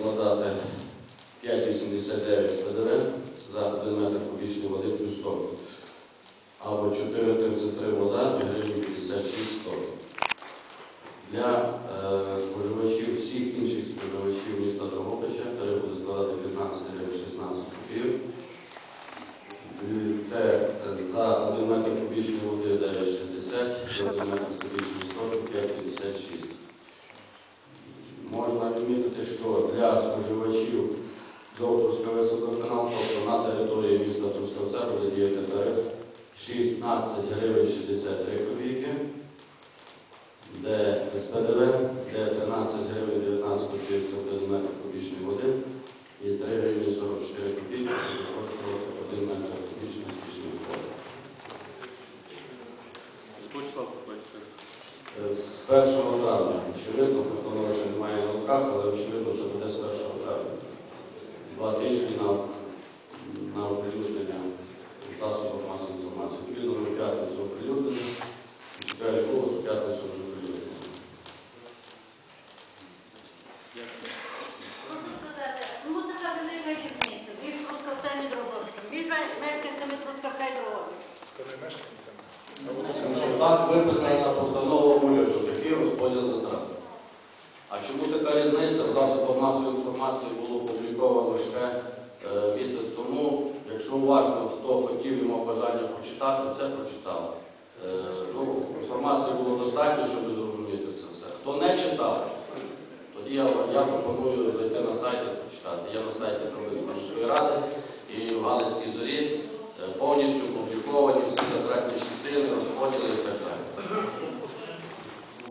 складати 5,89 з ПДВ за 1 метр кубічної води плюс ток. Або 4,33 вода, 2 гривні 56 ток. Для споживачів, всіх інших споживачів міста Дрогобича тариф буде складати 15 гривень 16 копійок. Це за 1 метр кубічної води 9,60, за 1 метр кубічної стоки 5,56. Можна відмітити, що для споживачів Довтурського висококанал, тобто на території міста Трускавця, буде діяти тариф 16 гривень 63 копійки, де з ПДВ, де 13 гривень 19 копійок це 1 метр кубічної води і 3 гривні 44 копійки буде коштувати 1 метр кубічної стічної води. З 1 травня, очевидно, пропоную, що немає на руках, але очевидно це буде з 1 травня. 2 тижні на оприлюднення засобів масової інформації. Відповідно, ми в п'ятницю оприлюднення, і чекаю голос у п'ятницю вже оприлюднення. Хочу сказати, ну така велика різниця. Між Трускавцем і Дрогобичем, між мешканцями Трускавця і Дрогобича. То не мешканцями. Так виписана постанова уряду, такий розподіл затрат. А чому така різниця? В засобах масової інформації було опубліковано ще місяць тому. Якщо уважно, хто хотів і мав бажання прочитати, це прочитав. Інформації було достатньо, щоб зрозуміти це все. Хто не читав, тоді я пропоную зайти на сайт і прочитати. Є на сайті Дрогобицької міської ради і в Галицькій зорі повністю опубліковані всі затратні частини, розподіли і так далі.